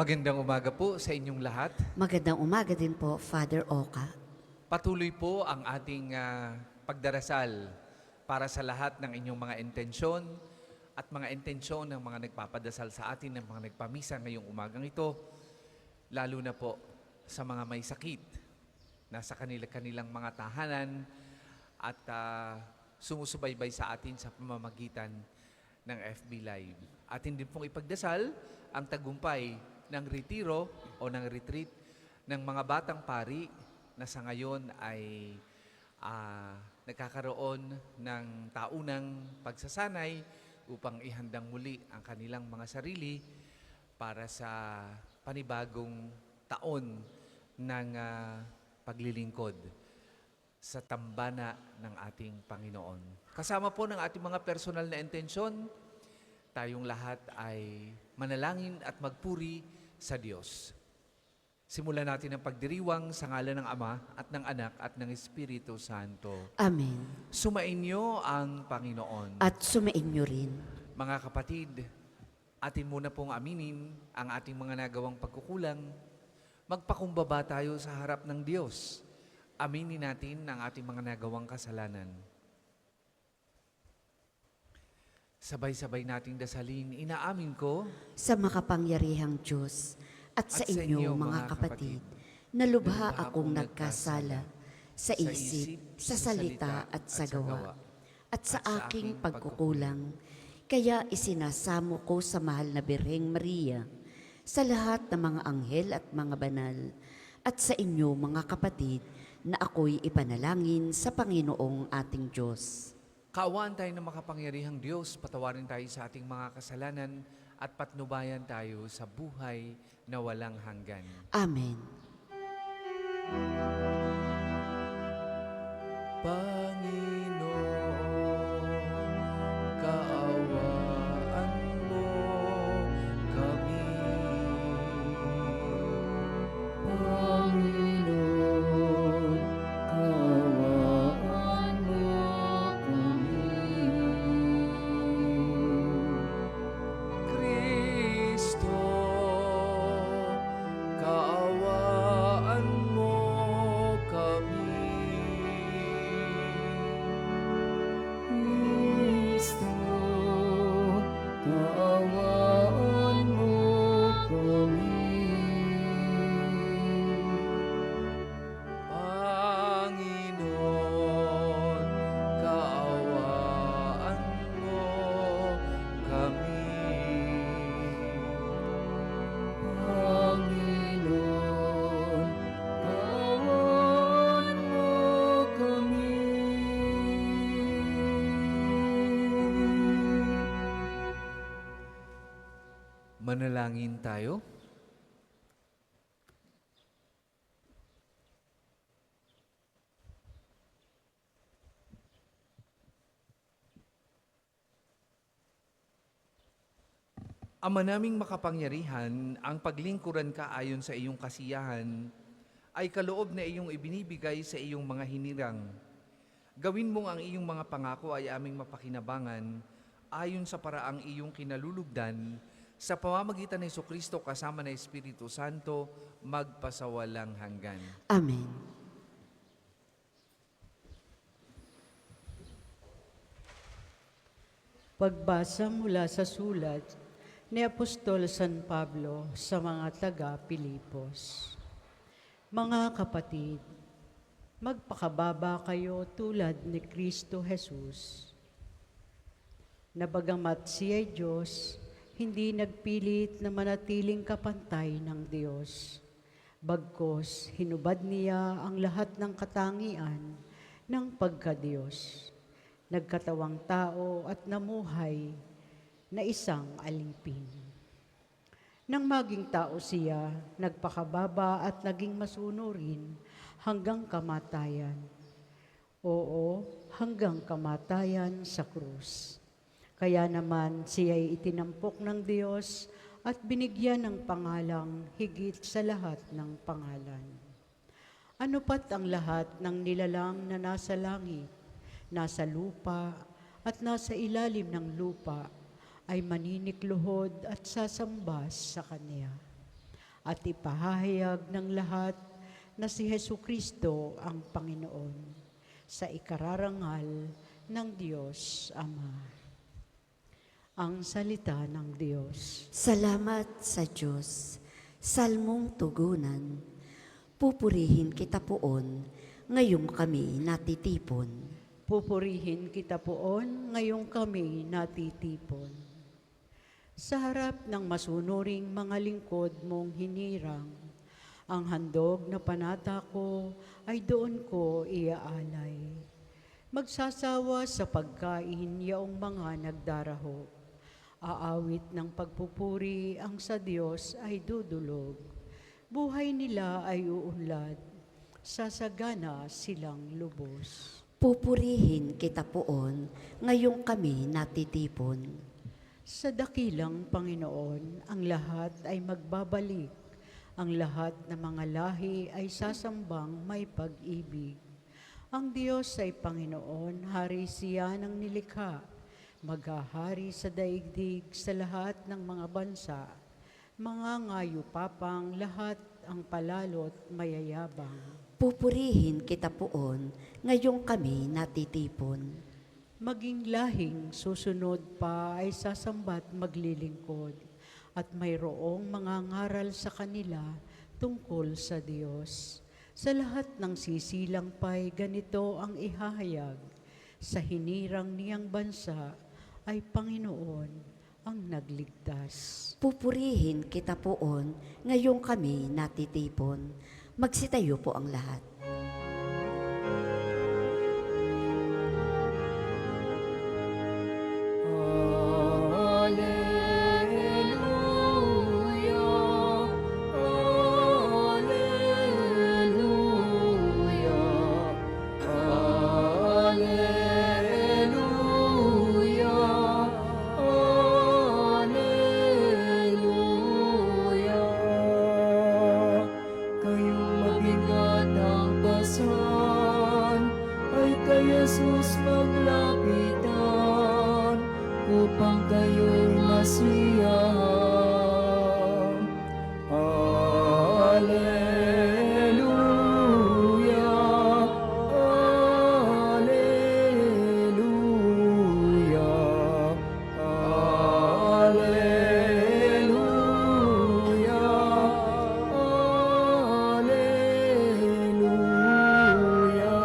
Magandang umaga po sa inyong lahat. Magandang umaga din po, Father Oka. Patuloy po ang ating pagdarasal para sa lahat ng inyong mga intensyon at mga intensyon ng mga nagpapadasal sa atin, ng mga nagpamisa ngayong umagang ito, lalo na po sa mga may sakit, nasa kanilang mga tahanan at sumusubaybay sa atin sa pamamagitan ng FB Live. Atin din pong ipagdasal ang tagumpay ng retiro o ng retreat ng mga batang pari na sa ngayon ay nagkakaroon ng taunang pagsasanay upang ihandang muli ang kanilang mga sarili para sa panibagong taon ng paglilingkod sa tambana ng ating Panginoon. Kasama po ng ating mga personal na intensyon, tayong lahat ay manalangin at magpuri sa Diyos. Simulan natin ang pagdiriwang sa ngalan ng Ama at ng Anak at ng Espiritu Santo. Amen. Sumainyo ang Panginoon. At sumainyo rin. Mga kapatid, atin muna pong aminin ang ating mga nagawang pagkukulang. Magpakumbaba tayo sa harap ng Diyos. Aminin natin ang ating mga nagawang kasalanan. Sabay-sabay nating dasalin, inaamin ko Sa makapangyarihang Diyos at sa inyo, mga kapatid, na lubha akong nagkasala sa isip, sa salita at sa gawa, at sa aking pagkukulang. Kaya isinasamo ko sa mahal na Birheng Maria, sa lahat ng mga anghel at mga banal, at sa inyo, mga kapatid, na ako'y ipanalangin sa Panginoong ating Diyos. kaawaan tayo ng makapangyarihang Diyos, patawarin tayo sa ating mga kasalanan at patnubayan tayo sa buhay na walang hanggan. Amen. Panginoon, kaawaan mo kami. Panginoon, kaawaan mo kami. Kristo, kaawaan mo kami. Kristo, kaawaan mo kami. Panginoon, kaawaan mo kami. Panginoon, kaawaan mo kami. Manalangin tayo. Ama naming makapangyarihan, ang paglingkuran ka ayon sa iyong kasiyahan ay kaloob na iyong ibinibigay sa iyong mga hinirang. Gawin mong ang iyong mga pangako ay aming mapakinabangan ayon sa paraang iyong kinalulugdan sa pamamagitan ng Jesucristo kasama ng Espiritu Santo magpasawalang hanggan. Amen. Pagbasa mula sa sulat ni Apostol San Pablo sa mga taga-Pilipos. Mga kapatid, magpakababa kayo tulad ni Kristo Jesus, na bagamat siya ay Diyos, hindi nagpilit na manatiling kapantay ng Diyos. Bagkos, hinubad niya ang lahat ng katangian ng pagka-Diyos. Nagkatawang tao at namuhay na isang alipin. Nang maging tao siya, nagpakababa at naging masunurin hanggang kamatayan. Oo, hanggang kamatayan sa krus. Kaya naman siya'y itinampok ng Diyos at binigyan ng pangalang higit sa lahat ng pangalan. Ano pat ang lahat ng nilalang na nasa langit, nasa lupa, at nasa ilalim ng lupa ay maninikluhod at sasamba sa Kanya. at ipahahayag ng lahat na si Hesu Kristo ang Panginoon sa ikararangal ng Diyos Ama. Ang salita ng Diyos. Salamat sa Diyos. Salmong tugunan. Pupurihin kita poon, ngayong kami natitipon. Pupurihin kita poon, ngayong kami natitipon. Sa harap ng masunuring mga lingkod mong hinirang, ang handog na panata ko ay doon ko iaalay. Magsasawa sa pagkain yaong mga nagdaraho. Aawit ng pagpupuri ang sa Diyos ay dudulog. Buhay nila ay uunlad, sasagana silang lubos. Pupurihin kita poon, ngayong kami natitipon. Sa dakilang Panginoon, ang lahat ay magbabalik. Ang lahat ng mga lahi ay sasambang may pag-ibig. Ang Diyos ay Panginoon, hari siya ng nilikha. Maghahari sa daigdig sa lahat ng mga bansa. Mga ngayupapang lahat ang palalot mayayabang. Pupurihin kita poon, ngayong kami natitipon. Maging lahing susunod pa ay sasambat maglilingkod at mayroong mga ngaral sa kanila tungkol sa Diyos. Sa lahat ng sisilang pa'y ganito ang ihahayag, sa hinirang niyang bansa ay Panginoon ang nagligtas. Pupurihin kita poon, ngayong kami natitipon. Magsitayo po ang lahat. Alleluia, Alleluia, Alleluia, Alleluia. Kayong mabigat ang pasan, ay kay Jesus maglapitan, upang kayo'y masiyahan. Alleluia, Alleluia, Alleluia, Alleluia.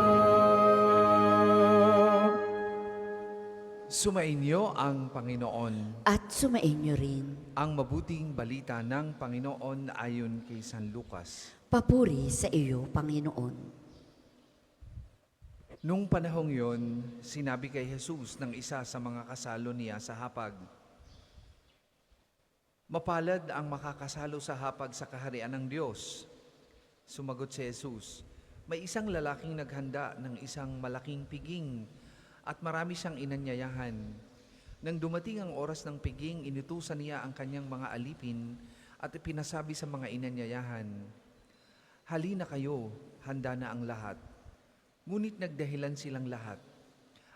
Sumainyo ang Panginoon. At sumainyo rin. Ang mabuting balita ng Panginoon ayon kay San Lucas. Papuri sa iyo, Panginoon. Nung panahong yon, sinabi kay Jesus ng isa sa mga kasalo niya sa hapag, "Mapalad ang makakasalo sa hapag sa kaharian ng Diyos." Sumagot si Jesus, "May isang lalaking naghanda ng isang malaking piging at marami siyang inanyayahan. Nang dumating ang oras ng piging, inutusan niya ang kanyang mga alipin at ipinasabi sa mga inanyayahan, 'Halina kayo, handa na ang lahat.' Ngunit nagdahilan silang lahat.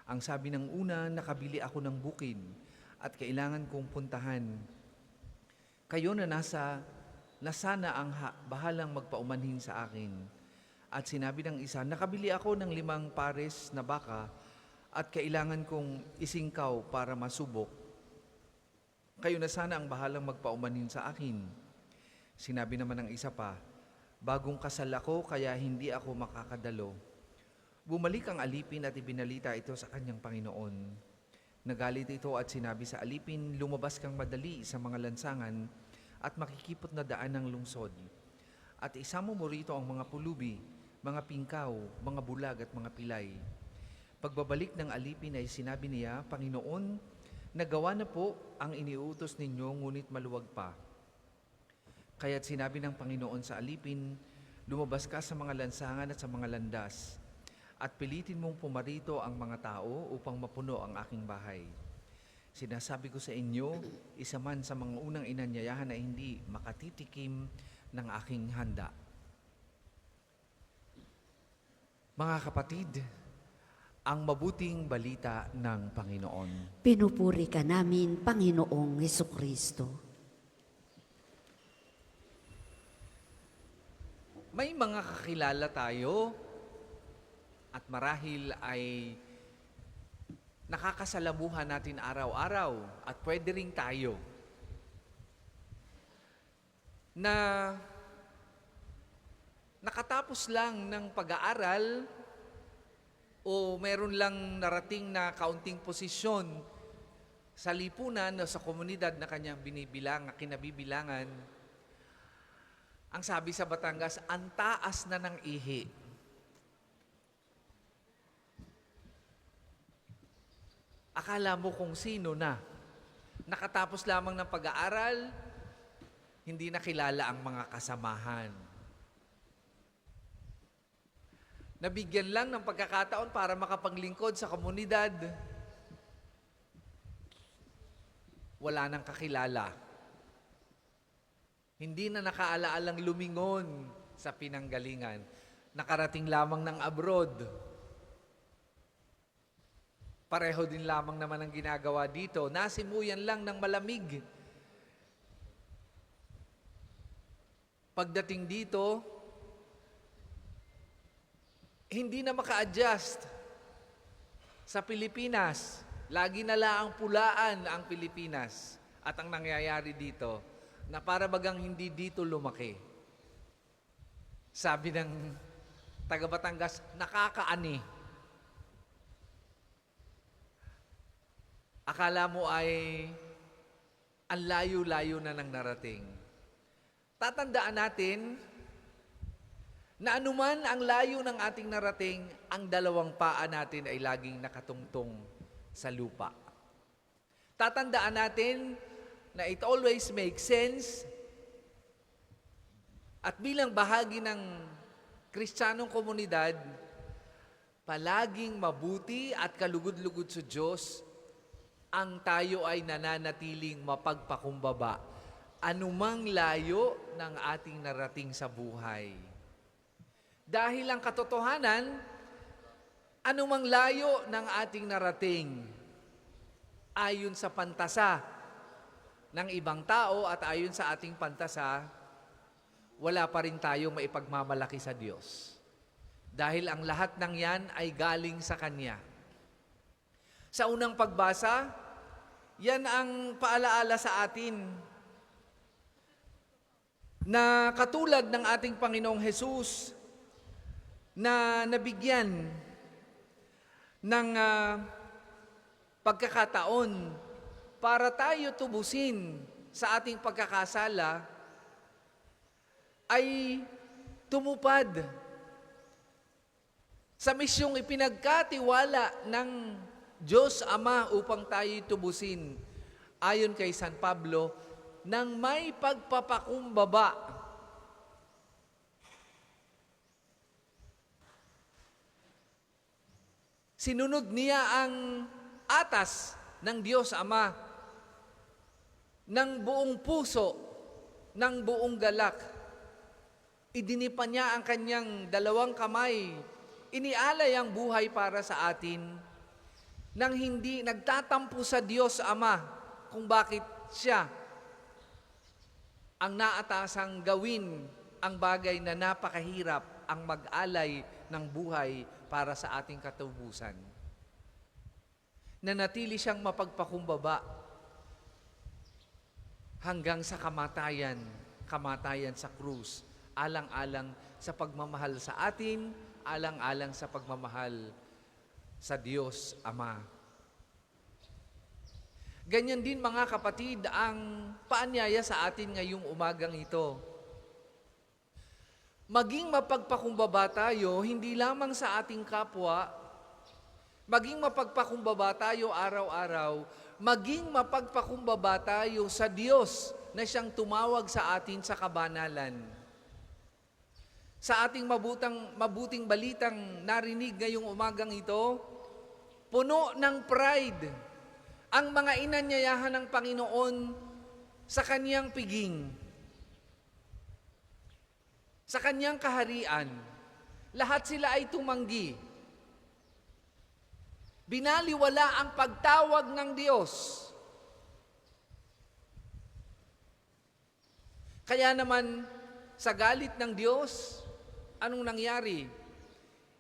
Ang sabi ng una, 'Nakabili ako ng bukid at kailangan kong puntahan. Kayo na nasana ang bahalang magpaumanhin sa akin.' At sinabi ng isa, 'Nakabili ako ng 5 pares na baka at kailangan kong isingkaw para masubok. Kayo na sana ang bahalang magpaumanhin sa akin.' Sinabi naman ng isa pa, 'Bagong kasal ako kaya hindi ako makakadalo.' Bumalik ang alipin at ibinalita ito sa kanyang Panginoon. Nagalit ito at sinabi sa alipin, 'Lumabas kang madali sa mga lansangan at makikipot na daan ng lungsod. At isama mo rito ang mga pulubi, mga pingkaw, mga bulag at mga pilay.' Pagbabalik ng alipin ay sinabi niya, 'Panginoon, nagawa na po ang iniutos ninyo, ngunit maluwag pa.' Kaya't sinabi ng Panginoon sa alipin, 'Lumabas ka sa mga lansangan at sa mga landas, at pilitin mong pumarito ang mga tao upang mapuno ang aking bahay. Sinasabi ko sa inyo, isa man sa mga unang inanyayahan ay hindi makatitikim ng aking handa.'" Mga kapatid, ang mabuting balita ng Panginoon. Pinupuri ka namin, Panginoong Hesukristo. may mga kakilala tayo at marahil ay nakakasalamuhan natin araw-araw at pwede rin tayo na nakatapos lang ng pag-aaral o meron lang narating na kaunting posisyon sa lipunan o sa komunidad na kanyang kinabibilangan. Ang sabi sa Batangas, ang taas na ng ihi. Akala mo kung sino na. Nakatapos lamang ng pag-aaral, hindi nakilala ang mga kasamahan. Nabigyan lang ng pagkakataon para makapaglingkod sa komunidad. Wala nang kakilala. Hindi na nakaalaalang lumingon sa pinanggalingan. Nakarating lamang ng abroad. Pareho din lamang naman ang ginagawa dito. Nasimuyan lang ng malamig. Pagdating dito, hindi na maka-adjust sa Pilipinas. Lagi na lang pulaan ang Pilipinas. At ang nangyayari dito, na para bagang hindi dito lumaki. Sabi ng taga Batangas, nakakaani. Akala mo ay ang layo-layo na nang narating. Tatandaan natin na anuman ang layo ng ating narating, ang dalawang paa natin ay laging nakatungtong sa lupa. Tatandaan natin na it always makes sense at bilang bahagi ng Kristiyanong komunidad, palaging mabuti at kalugod-lugod sa Diyos ang tayo ay nananatiling mapagpakumbaba anumang layo ng ating narating sa buhay. Dahil ang katotohanan, anumang layo ng ating narating ayon sa pantasa ng ibang tao at ayon sa ating pantasa, wala pa rin tayong maipagmamalaki sa Diyos. Dahil ang lahat ng yan ay galing sa Kanya. Sa unang pagbasa, yan ang paalaala sa atin na katulad ng ating Panginoong Hesus na nabigyan ng pagkakataon para tayo tubusin sa ating pagkakasala, ay tumupad sa misyong ipinagkatiwala ng Diyos Ama upang tayo tubusin, ayon kay San Pablo, ng may pagpapakumbaba. Sinunod niya ang atas ng Diyos Ama ng buong puso, ng buong galak. Idinipa niya ang kanyang dalawang kamay, inialay ang buhay para sa atin, nang hindi nagtatampo sa Diyos Ama kung bakit siya ang naatasang gawin ang bagay na napakahirap, ang mag-alay ng buhay para sa ating katubusan. Nanatili siyang mapagpakumbaba hanggang sa kamatayan sa krus, alang-alang sa pagmamahal sa atin, alang-alang sa pagmamahal sa Diyos Ama. Ganyan din mga kapatid ang paanyaya sa atin ngayong umagang ito. Maging mapagpakumbaba tayo, hindi lamang sa ating kapwa, maging mapagpakumbaba tayo araw-araw, maging mapagpakumbaba tayo sa Diyos na siyang tumawag sa atin sa kabanalan. Sa ating mabuting balitang narinig ngayong umagang ito, puno ng pride ang mga inanyayahan ng Panginoon sa Kanyang piging, sa Kanyang kaharian. Lahat sila ay tumanggi. Binaliwala ang pagtawag ng Diyos. Kaya naman, sa galit ng Diyos, Anong nangyari?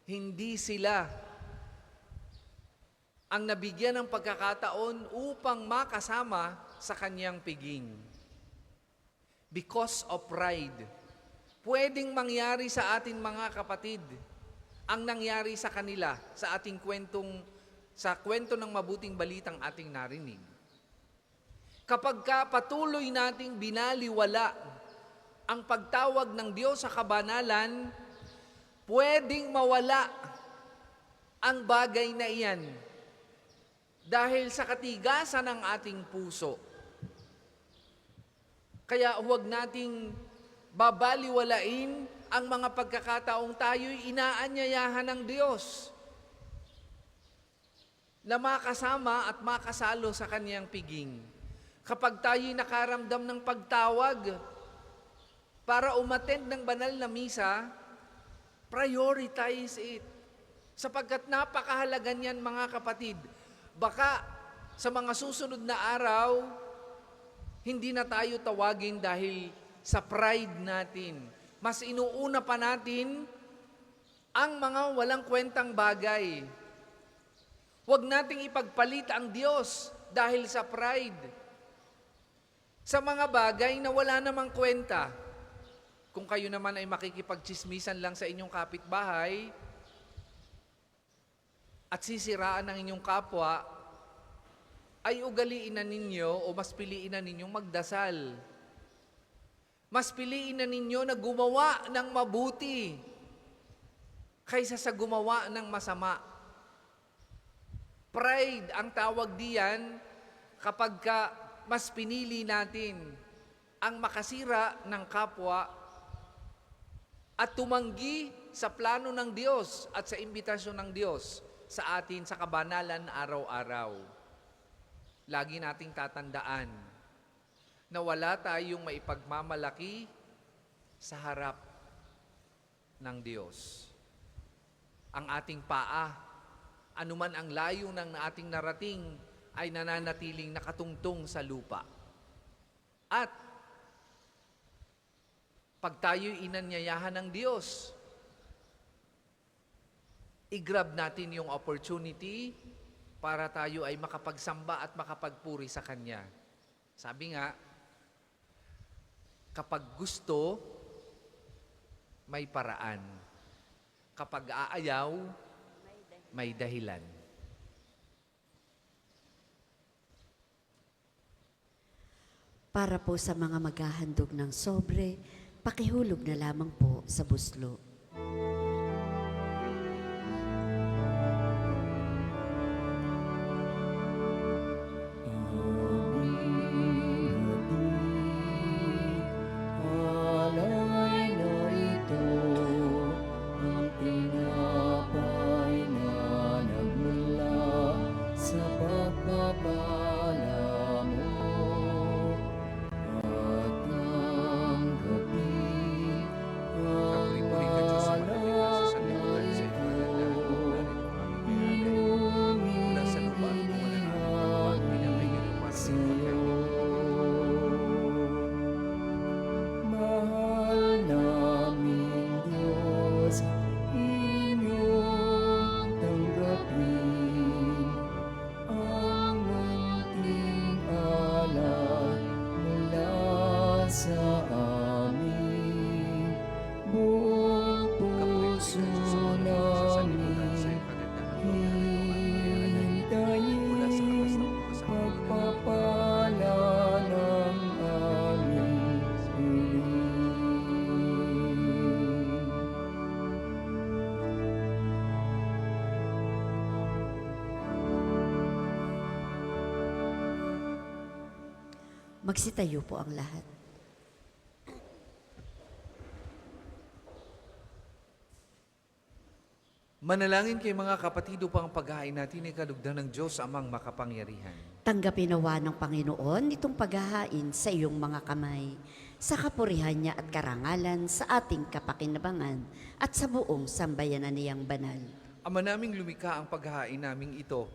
Hindi sila ang nabigyan ng pagkakataon upang makasama sa kanyang piging. Because of pride. Pwedeng mangyari sa atin mga kapatid ang nangyari sa kanila sa ating sa kwento ng mabuting balitang ating narinig. Kapag patuloy nating binaliwala ang pagtawag ng Diyos sa kabanalan, pwedeng mawala ang bagay na iyan dahil sa katigasan ng ating puso. Kaya huwag nating babaliwalain ang mga pagkakataong tayo'y inaanyayahan ng Diyos na makasama at makasalo sa Kanyang piging. Kapag tayo'y nakaramdam ng pagtawag para umattend ng banal na misa, prioritize it. Sapagkat napakahalaga niyan mga kapatid. Baka sa mga susunod na araw, hindi na tayo tawagin dahil sa pride natin. Mas inuuna pa natin ang mga walang kwentang bagay. Huwag nating ipagpalit ang Diyos dahil sa pride. Sa mga bagay na wala namang kwenta. Kung kayo naman ay makikipagchismisan lang sa inyong kapitbahay at sisiraan ng inyong kapwa, ay ugaliin na ninyo o mas piliin na ninyong magdasal. Mas piliin na ninyo na gumawa ng mabuti kaysa sa gumawa ng masama. Pride ang tawag diyan kapag mas pinili natin ang makasira ng kapwa at tumanggi sa plano ng Diyos at sa imbitasyon ng Diyos sa atin sa kabanalan araw-araw. Lagi nating tatandaan na wala tayong maipagmamalaki sa harap ng Diyos. Ang ating paa, anuman ang layo ng ating narating, ay nananatiling nakatungtong sa lupa. At pag tayo'y inanyayahan ng Diyos, i-grab natin yung opportunity para tayo ay makapagsamba at makapagpuri sa Kanya. Sabi nga, kapag gusto, may paraan. Kapag aayaw, may dahilan. Para po sa mga maghahandog ng sobre, pakihulog na lamang po sa buslo. Alay na ito ang tinapay na nagmula sa pagpapala mo at ang gabi Kapuri-puri ka, Diyos, sa manalig sa sanlibutan sa iyo, manandahan mo namin ang aming minalay. Mula sa lupa at bunga ng aming kaluwag, pinangingin mo para sa ipagkakit. Mahal naming Diyos, inyong tanggapin ang munting alay mula sa amin. Buong Kapuri-puri ka, puso Diyos, sa manalig sa sanlibutan sa iyo, namin kagandahan mo namin mula sa kapas hintayin ng bukas ang ulan. pagpapala ng aming piling. Magsitayo po ang lahat. Manalangin kay mga kapatid upang ang paghahain natin ay kalugdan ng Diyos amang makapangyarihan. Tanggapin nawa ng Panginoon itong paghahain sa iyong mga kamay, sa kapurihan niya at karangalan sa ating kapakinabangan at sa buong sambayanan niyang banal. Ama naming lumikha, ang paghahain naming ito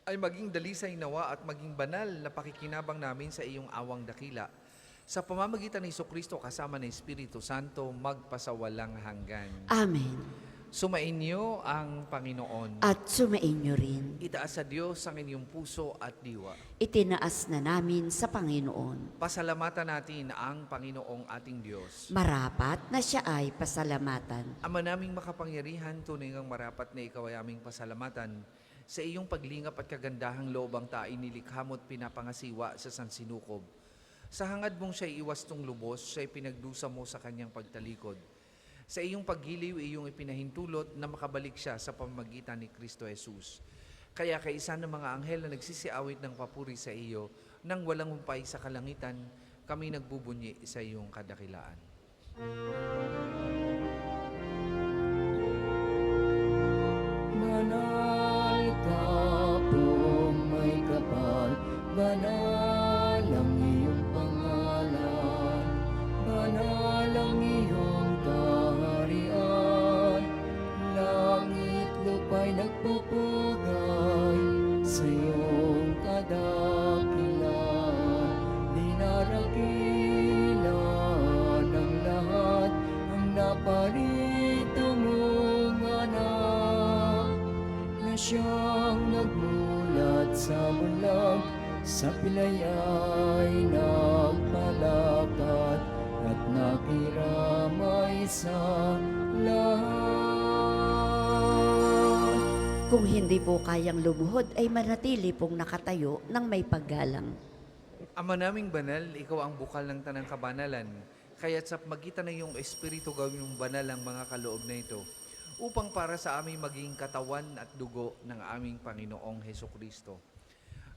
ay maging dalisay nawa at maging banal na pakikinabang namin sa iyong awang dakila. Sa pamamagitan ni Jesucristo kasama ng Espiritu Santo, magpasawalang hanggan. Amen. Sumainyo ang Panginoon. At sumainyo rin. Itaas sa Diyos ang inyong puso at diwa. Itinaas na namin sa Panginoon. Pasalamatan natin ang Panginoong ating Diyos. Marapat na siya ay pasalamatan. Ama naming makapangyarihan, tunay ngang marapat na ikaw ay aming pasalamatan. Sa iyong paglingap at kagandahang loob ang tayo nilikha mo at pinapangasiwa sa sansinukob. Sa hangad mong siya'y iwastong lubos, siya'y pinagdusa mo sa kanyang pagtalikod. Sa iyong paggiliw, iyong ipinahintulot na makabalik siya sa pamamagitan ni Kristo Jesus. Kaya kaisa ng mga anghel na nagsisiawit ng papuri sa iyo, nang walang humpay sa kalangitan, kami nagbubunyi sa iyong kadakilaan. Banal ka pong may kapal, banal ang iyong pangalan, banal ang iyong kaharian, langit lupa'y nagpupugay sa iyong kadakilan, dinarakilan ng lahat ang naparito mong anak, na siyang nagmulat sa bulag, sa pilay ay nagpalakat at nakiramay sa lahat. Kung hindi po kayang lumuhod, ay manatili pong nakatayo ng may paggalang. Ama naming banal, ikaw ang bukal ng tanang kabanalan. Kaya't sa magitan ng iyong Espiritu gawin mong banal ang mga kaloob na ito, upang para sa aming maging katawan at dugo ng aming Panginoong Hesukristo.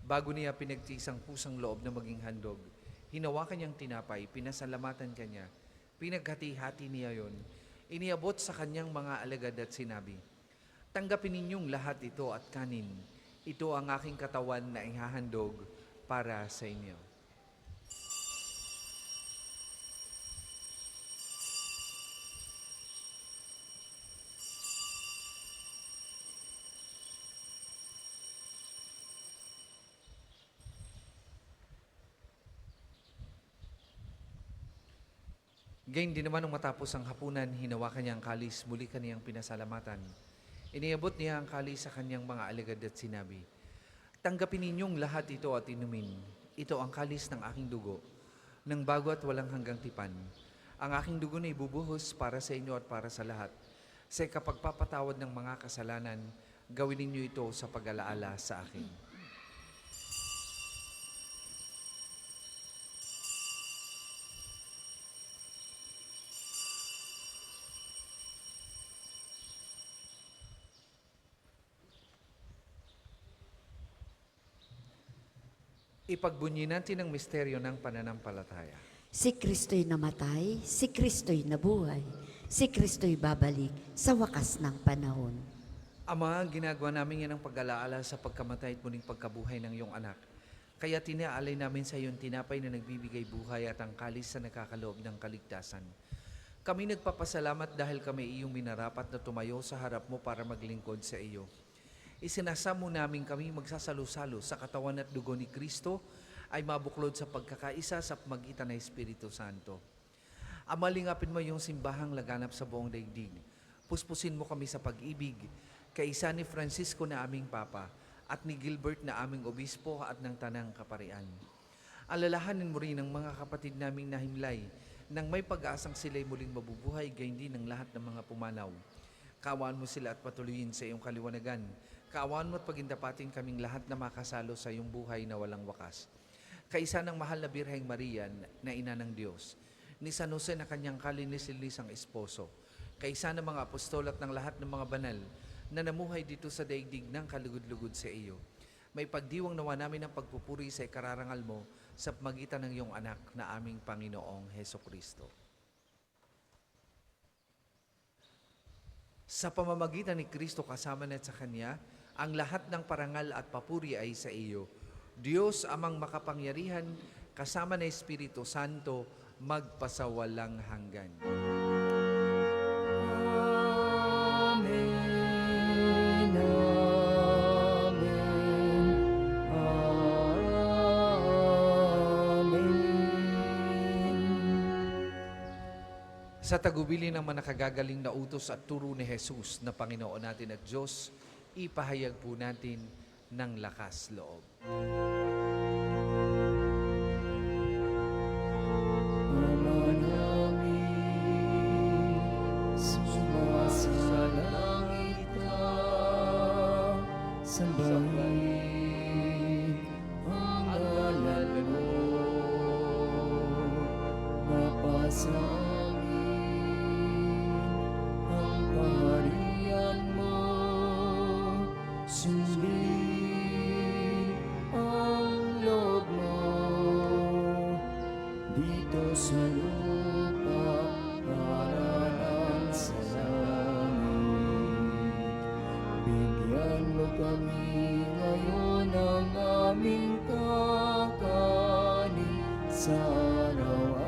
Bago niya pinagtisang pusang loob na maging handog, hinawakan niyang tinapay, pinasalamatan kanya, pinaghati-hati niya yon, iniabot sa kanyang mga alagad at sinabi, "Tanggapin ninyong lahat ito at kanin. Ito ang aking katawan na ihahandog para sa inyo." Gayun din naman nung matapos ang hapunan, hinawakan niya ang kalis, muli kaniyang pinasalamatan. Iniabot niya ang kalis sa kanyang mga alagad at sinabi, "Tanggapin ninyong lahat ito at inumin. Ito ang kalis ng aking dugo, ng bago at walang hanggang tipan. Ang aking dugo na ibubuhos para sa inyo at para sa lahat. Sa kapagpapatawad ng mga kasalanan, gawin ninyo ito sa pag-alaala sa akin." Ipagbunyi natin ang misteryo ng pananampalataya. Si Kristo'y namatay, si Kristo'y nabuhay, si Kristo'y babalik sa wakas ng panahon. Ama, ginagawa namin yan ang pag-alaala sa pagkamatay at muling pagkabuhay ng iyong anak. Kaya tinaalay namin sa iyong tinapay na nagbibigay buhay at ang kalis na nakakaloob ng kaligtasan. Kami nagpapasalamat dahil kami iyong minarapat na tumayo sa harap mo para maglingkod sa iyo. Isinasamo namin kami magsasalo-salo sa katawan at dugo ni Kristo ay mabuklod sa pagkakaisa sa pamagitan ng Espiritu Santo. Ama, lingapin mo yung simbahang laganap sa buong daigdig. Puspusin mo kami sa pag-ibig, kaisa ni Francisco na aming Papa at ni Gilbert na aming Obispo at ng Tanang Kaparian. Alalahanin mo rin ang mga kapatid naming nahimlay nang may pag-asang sila'y muling mabubuhay, gayon din ng lahat ng mga pumanaw. Kaawaan mo sila at patuloyin sa iyong kaliwanagan. Kaawaan mo at pagindapatin kaming lahat na makasalo sa iyong buhay na walang wakas. Kaisa ng mahal na Birheng Maria na ina ng Diyos, ni San Jose na kanyang kalinisil-nisang esposo, kaisa ng mga apostol at ng lahat ng mga banal na namuhay dito sa daigdig ng kalugod-lugod sa iyo. May pagdiwang nawa namin ang pagpupuri sa ikararangal mo sa pamagitan ng iyong anak na aming Panginoong Hesukristo. Sa pamamagitan ni Kristo kasama na sa Kanya, ang lahat ng parangal at papuri ay sa iyo. Diyos amang makapangyarihan, kasama ng Espiritu Santo, magpasawalang hanggan. Amen. Amen. Amen. Sa tagubili ng mga nakagagaling na utos at turo ni Jesus na Panginoon natin at Diyos, ipahayag po natin ng lakas loob. Ama namin, sumasalangit ka, sambahin ang ngalan mo, mapasa ang kaharian mo, sundin ang loob mo, dito sa lupa para lang sa langit. Bigyan mo kami ngayon ng aming kakanin sa araw-araw.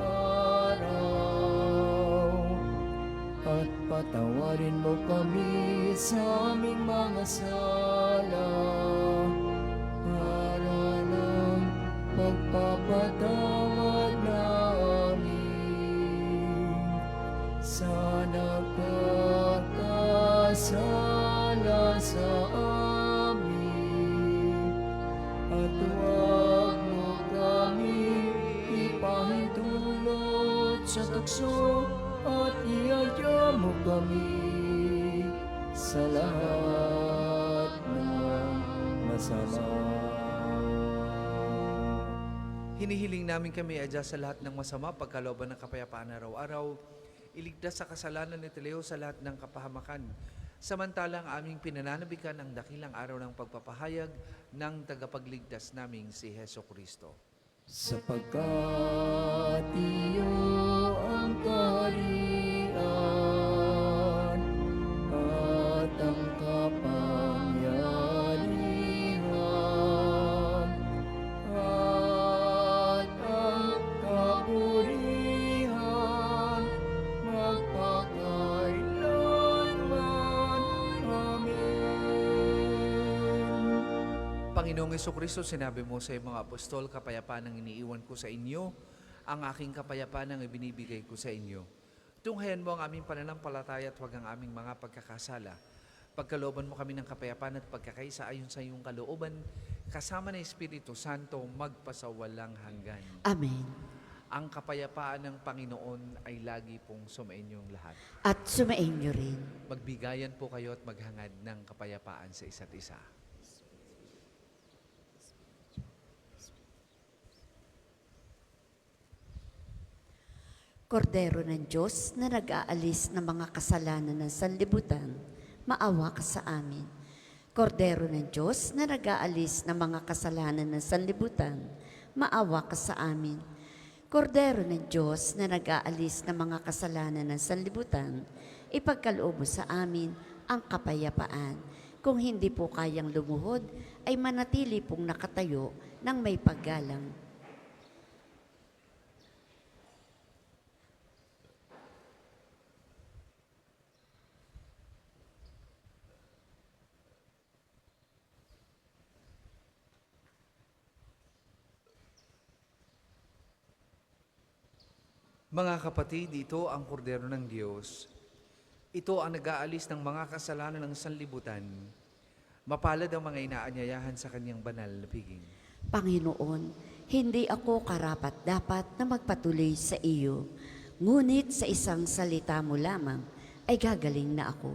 At patawarin mo kami sa aming mga sala para lang magpapatawad namin sa nagkakasala sa amin. At huwag mo kami ipahintulot sa tukso at iadya mo kami sa lahat ng masama. Hinihiling namin kami adya sa lahat ng masama, pagkalooban ng kapayapaan araw-araw, iligtas sa kasalanan ni Leo sa lahat ng kapahamakan. Samantalang aming pinananabikan ang dakilang araw ng pagpapahayag ng tagapagligtas naming si Heso Kristo. Sapagkat iyo ang kaharian at ang kapangyarihan at ang kapurihan magpakailanman. Amen. Panginoong Jesucristo, sinabi mo sa iyong mga apostol, kapayapaan ang iniiwan ko sa inyo, ang aking kapayapaan ang ibinibigay ko sa inyo. Tunghayan mo ang aming pananampalataya at huwag ang aming mga pagkakasala. Pagkalooban mo kami ng kapayapaan at pagkakaisa ayon sa iyong kalooban, kasama ng Espiritu Santo, magpasawalang hanggan. Amen. Ang kapayapaan ng Panginoon ay lagi pong sumainyong lahat. At sumainyo rin. Magbigayan po kayo at maghangad ng kapayapaan sa isa't isa. Kordero ng Diyos na nag-aalis ng mga kasalanan ng sanlibutan, maawa ka sa amin. Kordero ng Diyos na nag-aalis ng mga kasalanan ng sanlibutan, maawa ka sa amin. Kordero ng Diyos na nag-aalis ng mga kasalanan ng sanlibutan, ipagkaloob mo sa amin ang kapayapaan. Kung hindi po kayang lumuhod, ay manatili pong nakatayo ng may paggalang. Mga kapatid, ito ang kordero ng Diyos. Ito ang nag-aalis ng mga kasalanan ng sanlibutan. Mapalad ang mga inaanyayahan sa kanyang banal na piging. Panginoon, hindi ako karapat-dapat na magpatuloy sa iyo, ngunit sa isang salita mo lamang ay gagaling na ako.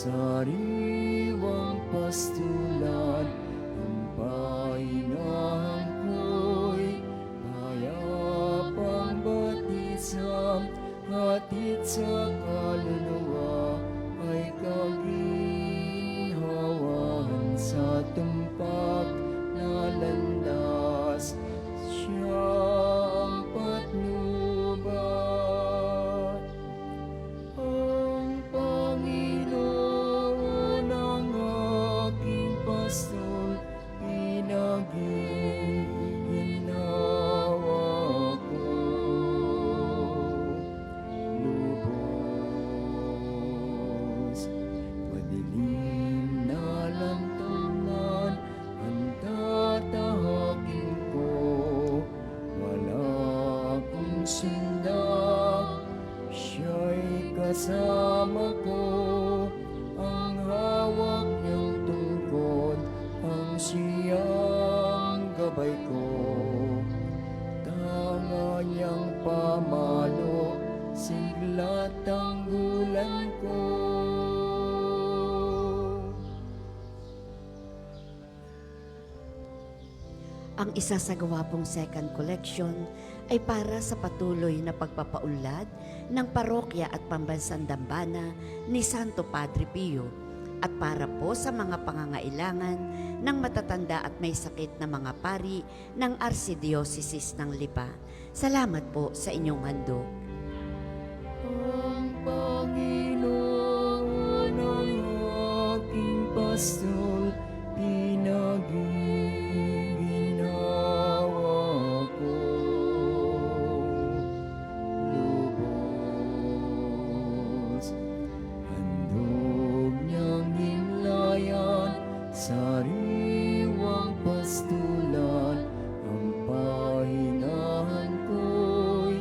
sariwang pastulan, ang pahingahan ko'y payapang batisang, hatid sa kaluluwa ay kaginhawahan sa tumpak na landas. Siya ang patnubay, ang Panginoon ang aking pastol, pinag-iinawa ko. Lubos, madilim na lantungan ang tatahakin ko. Wala akong sundak, siya'y kasama ko. Ang hawak niyang tungkod, ang siyang gabay ko. Tanga niyang pamalo, sigla tanggulan ko. Ang isasagawa pong second collection ay para sa patuloy na pagpapaunlad ng parokya at pambansang dambana ni Santo Padre Pio at para po sa mga pangangailangan ng matatanda at may sakit na mga pari ng Archdiocese ng Lipa. Salamat po sa inyong handog. Ang Panginoon ang aking pastol, pinag-iinawa ko. Lubos, handog niyang himlayan, sariwang pastulan, ang pahingahan ko'y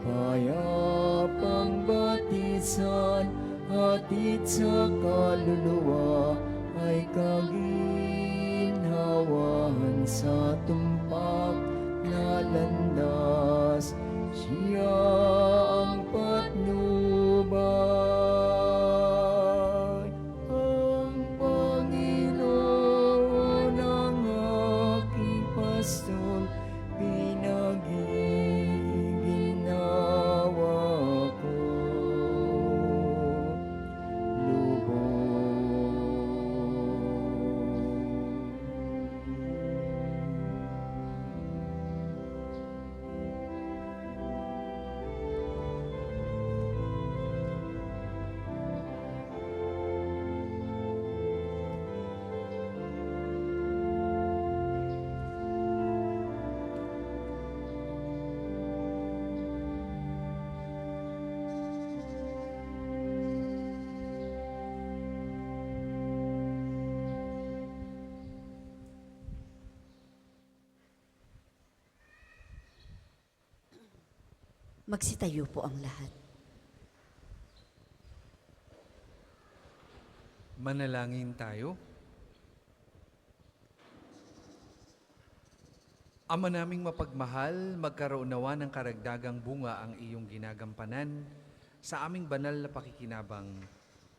payapang batisan, hatid sa kaluluwa ay kaginhawahan sa tumpak na landas. Siya ang patnubay, ang Panginoon ang aking pastol, pinag-iinawa ko. Lubos, Magsitayo po ang lahat. Manalangin tayo. Ama naming mapagmahal, magkaroon nawa ng karagdagang bunga ang iyong ginagampanan sa aming banal na pakikinabang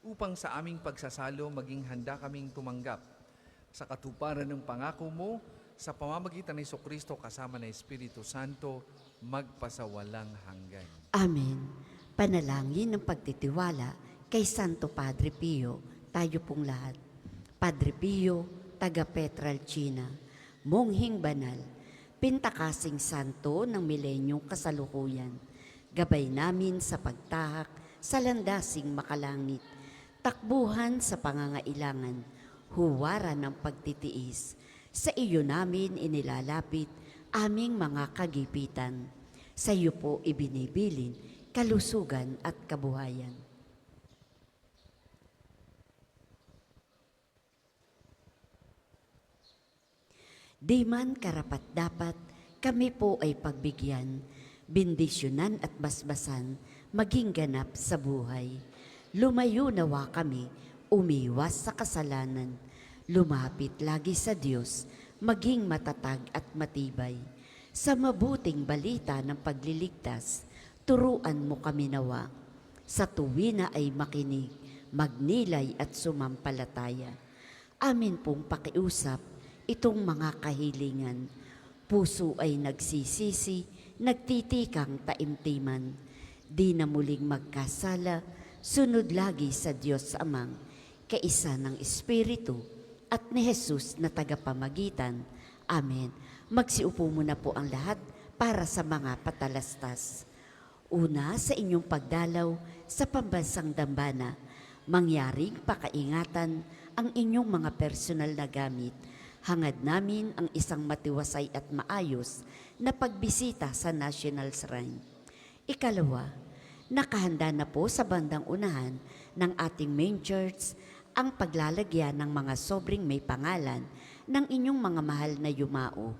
upang sa aming pagsasalo maging handa kaming tumanggap sa katuparan ng pangako mo sa pamamagitan ni Jesucristo kasama ng Espiritu Santo magpasawalang hanggan. Amen. Panalangin ng pagtitiwala kay Santo Padre Pio, tayo pong lahat. Padre Pio, taga Petralcina, monghing banal, pintakasing santo ng milenyong kasalukuyan, gabay namin sa pagtahak sa landasing makalangit, takbuhan sa pangangailangan, huwaran ng pagtitiis, sa iyo namin inilalapit aming mga kagipitan. Sa iyo po ibinibilin kalusugan at kabuhayan. Di man karapat-dapat, kami po ay pagbigyan, bendisyonan at basbasan, maging ganap sa buhay. Lumayo nawa kami, umiwas sa kasalanan, lumapit lagi sa Diyos, maging matatag at matibay. Sa mabuting balita ng pagliligtas, turuan mo kami nawa. Sa tuwi na ay makinig, magnilay at sumampalataya. Amin pong pakiusap itong mga kahilingan. Puso ay nagsisisi, nagtitikang taimtiman. Di na muling magkasala, sunod lagi sa Diyos Amang, kaisa ng Espiritu at ni Jesus na tagapamagitan. Amen. Magsiupo muna po ang lahat para sa mga patalastas. Una, sa inyong pagdalaw sa pambansang dambana, mangyaring pakaingatan ang inyong mga personal na gamit. Hangad namin ang isang matiwasay at maayos na pagbisita sa National Shrine. Ikalawa, nakahanda na po sa bandang unahan ng ating main church ang paglalagyan ng mga sobrang may pangalan ng inyong mga mahal na yumao.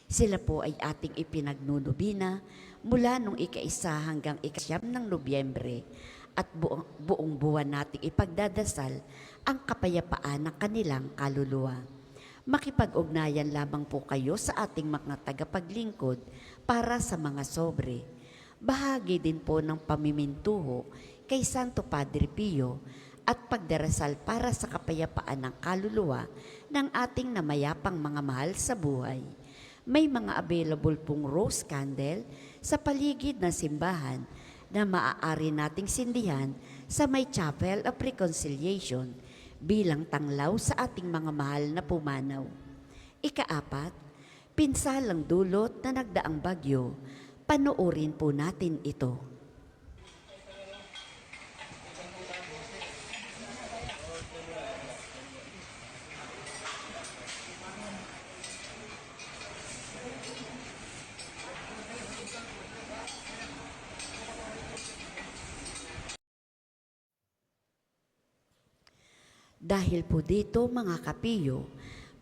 Sila po ay ating ipinagnunubina mula nung ika-1 hanggang ika-9 ng Nobyembre at buong buwan nating ipagdadasal ang kapayapaan ng kanilang kaluluwa. Makipag-ugnayan lamang po kayo sa ating mga tagapaglingkod para sa mga sobre. Bahagi din po ng pamimintuho kay Santo Padre Pio at pagdarasal para sa kapayapaan ng kaluluwa ng ating namayapang mga mahal sa buhay. May mga available pong rose candle sa paligid ng simbahan na maaari nating sindihan sa may Chapel of Reconciliation bilang tanglaw sa ating mga mahal na pumanaw. Ika-4, pinsalang dulot na nagdaang bagyo, panoorin po natin ito. Dahil po dito mga kapiyo,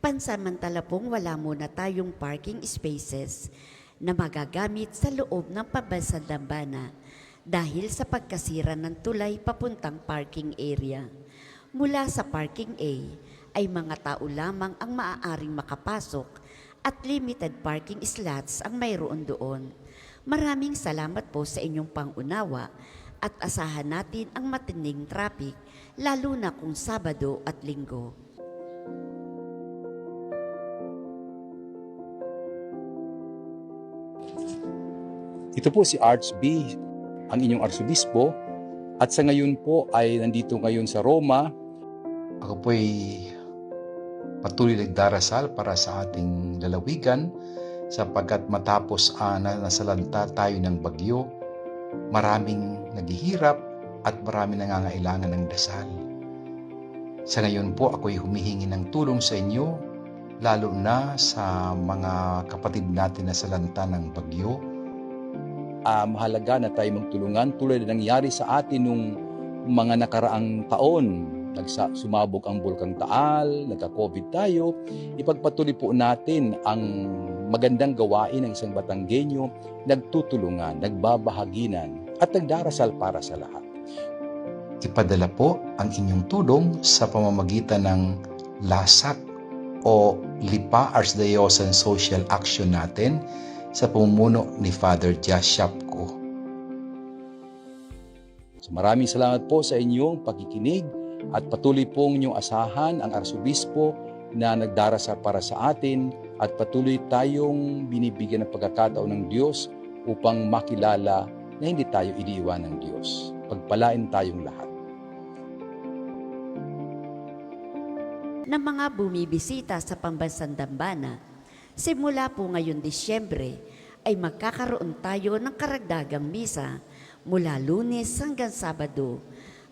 pansamantala pong wala muna tayong parking spaces na magagamit sa loob ng pambansang dambana dahil sa pagkasira ng tulay papuntang parking area. Mula sa parking A ay mga tao lamang ang maaaring makapasok at limited parking slots ang mayroon doon. Maraming salamat po sa inyong pangunawa at asahan natin ang matinding traffic lalo na kung Sabado at Linggo. Ito po si Arch B, ang inyong Arsobispo, at sa ngayon po ay nandito ngayon sa Roma. Ako po ay patuloy nagdarasal para sa ating lalawigan sapagkat matapos na nasalanta tayo ng bagyo, maraming naghihirap at maraming nangangailangan ng dasal. Sa ngayon po ako'y humihingi ng tulong sa inyo, lalo na sa mga kapatid natin na salanta ng bagyo. Mahalaga na tayo magtulungan tulad na nangyari sa atin nung mga nakaraang taon. Sumabog ang Bulkang Taal, nagka-COVID tayo. Ipagpatuloy po natin ang magandang gawain ng isang Batanggenyo, nagtutulungan, nagbabahaginan, at nagdarasal para sa lahat. Ipadala po ang inyong tulong sa pamamagitan ng LASAC o Lipa Archdiocese Social Action natin sa pamumuno ni Father Josh Shapko. So maraming salamat po sa inyong pakikinig at patuloy pong inyong asahan ang Arsobispo na nagdarasal para sa atin at patuloy tayong binibigyan ng pagkakataon ng Diyos upang makilala na hindi tayo iniiwan ng Diyos. Pagpalain tayong lahat. Na mga bumibisita sa pambansang dambana, simula po ngayon Disyembre ay magkakaroon tayo ng karagdagang misa mula Lunes hanggang Sabado.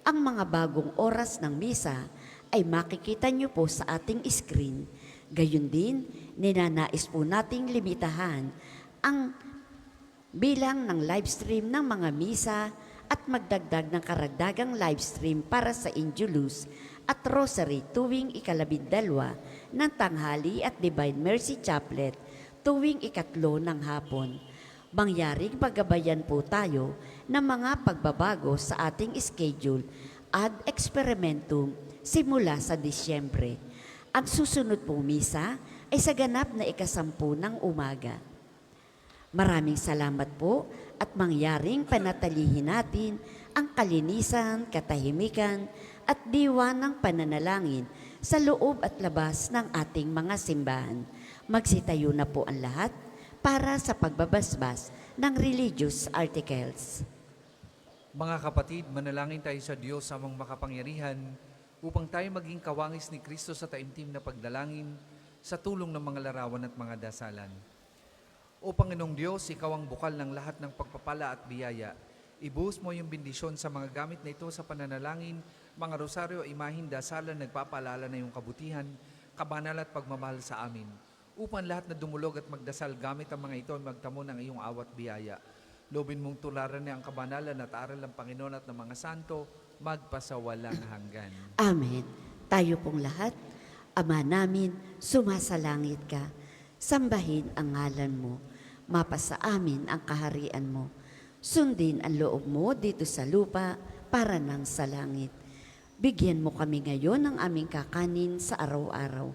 Ang mga bagong oras ng misa ay makikita nyo po sa ating screen. Gayun din, ninanais po nating limitahan ang bilang ng live stream ng mga misa at magdagdag ng karagdagang live stream para sa Angelus at Rosary tuwing ika-12 ng tanghali at Divine Mercy Chaplet tuwing ika-3 ng hapon. Mangyaring paggabayan po tayo ng mga pagbabago sa ating schedule ad experimentum simula sa Disyembre. Ang susunod pong misa ay sa ganap na ika-10 ng umaga. Maraming salamat po at mangyaring panatilihin natin ang kalinisan, katahimikan at diwa ng pananalangin sa loob at labas ng ating mga simbahan. Magsitayo na po ang lahat para sa pagbabasbas ng religious articles. Mga kapatid, manalangin tayo sa Diyos amang makapangyarihan upang tayo maging kawangis ni Kristo sa taimtim na pagdalangin sa tulong ng mga larawan at mga dasalan. O Panginoong Diyos, Ikaw ang bukal ng lahat ng pagpapala at biyaya. Ibuhos mo yung bendisyon sa mga gamit na ito sa pananalangin, mga rosaryo, imahin, dasalan, nagpapaalala na yung kabutihan, kabanal at pagmamahal sa amin. Upang lahat na dumulog at magdasal gamit ang mga ito ay magtamo ng iyong awat biyaya. Lobin mong tularan niya ang kabanalan at aral ng Panginoon at ng mga santo, magpasawalang hanggan. Amen. Tayo pong lahat, Ama namin, sumasalangit ka. Sambahin ang ngalan mo. Mapasa amin ang kaharian mo. Sundin ang loob mo dito sa lupa para nang sa langit. Bigyan mo kami ngayon ng aming kakanin sa araw-araw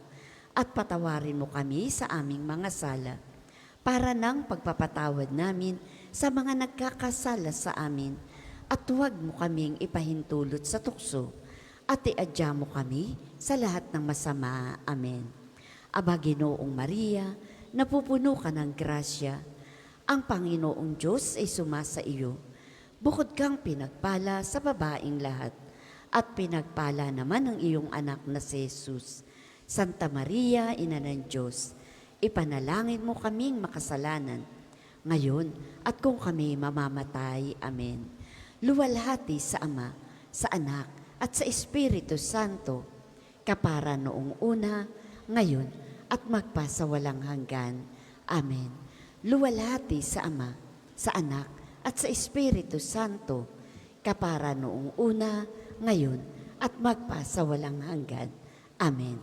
at patawarin mo kami sa aming mga sala para nang pagpapatawad namin sa mga nagkakasala sa amin at huwag mo kaming ipahintulot sa tukso at iadya mo kami sa lahat ng masama. Amen. Aba Ginoong Maria, napupuno ka ng grasya. Ang Panginoong Diyos ay sumasa iyo. Bukod kang pinagpala sa babaing lahat, at pinagpala naman ang iyong anak na si Jesus. Santa Maria, Ina ng Diyos, ipanalangin mo kaming makasalanan, ngayon at kung kami mamamatay. Amen. Luwalhati sa Ama, sa Anak, at sa Espiritu Santo, kapara noong una, ngayon, at magpasawalang hanggan. Amen. Luwalhati sa Ama, sa Anak, at sa Espiritu Santo, kapara noong una, ngayon, at magpasawalang hanggan. Amen.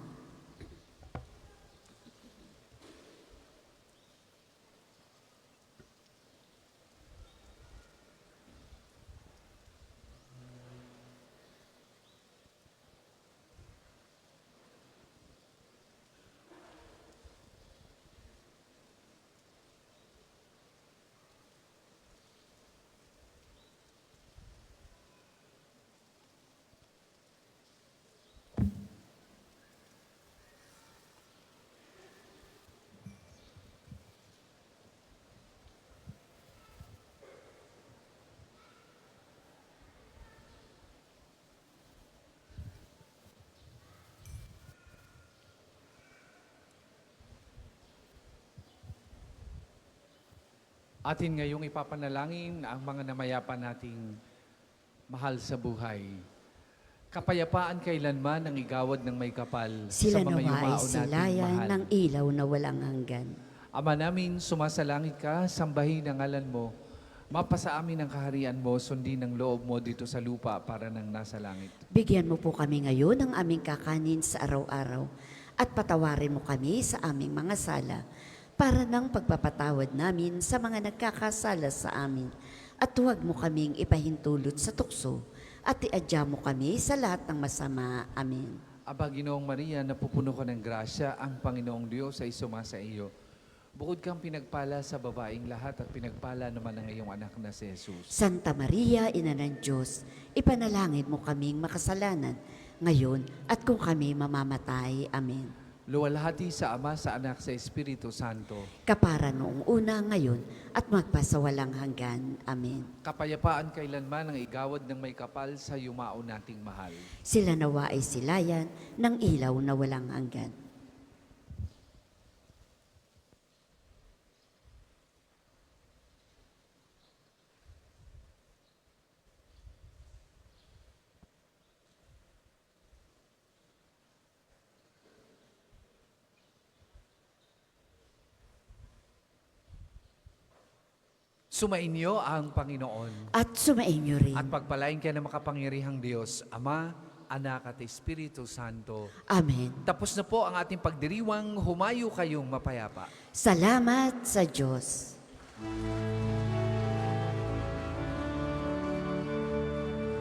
Atin ngayong ipapanalangin ang mga namayapa nating mahal sa buhay. Kapayapaan kailanman ang igawad ng may kapal Sila sa mga nawa ay yumao nating silayan mahal. ng ilaw na walang hanggan. Ama namin, sumasalangit ka, sambahin ang ngalan mo. Mapasa amin ang kaharian mo, sundin ang loob mo dito sa lupa para nang nasa langit. Bigyan mo po kami ngayon ng aming kakanin sa araw-araw at patawarin mo kami sa aming mga sala para ng pagpapatawad namin sa mga nagkakasala sa amin at huwag mo kaming ipahintulot sa tukso at iadya mo kami sa lahat ng masama. Amen. Aba, Ginoong Maria, napupuno ka ng grasya, ang Panginoong Diyos ay sumasa iyo. Bukod kang pinagpala sa babaeng lahat at pinagpala naman ang iyong anak na si Jesus. Santa Maria, Ina ng Diyos, ipanalangin mo kaming makasalanan ngayon at kung kami mamamatay. Amen. Luwalhati sa Ama, sa Anak, sa Espiritu Santo. Kapara noong una, ngayon, at magpasawalang hanggan. Amen. Kapayapaan kailanman ang igawad ng may kapal sa yumao nating mahal. Sila nawa ay silayan ng ilaw na walang hanggan. Sumainyo ang Panginoon At sumainyo rin. at pagpalain kayo ng makapangyarihang Diyos, Ama, Anak at Espiritu Santo. Amen. Tapos na po ang ating pagdiriwang, humayo kayong mapayapa. Salamat sa Diyos.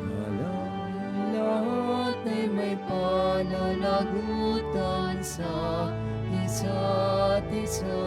Walang lahat ay may pananagutan sa isa't isa.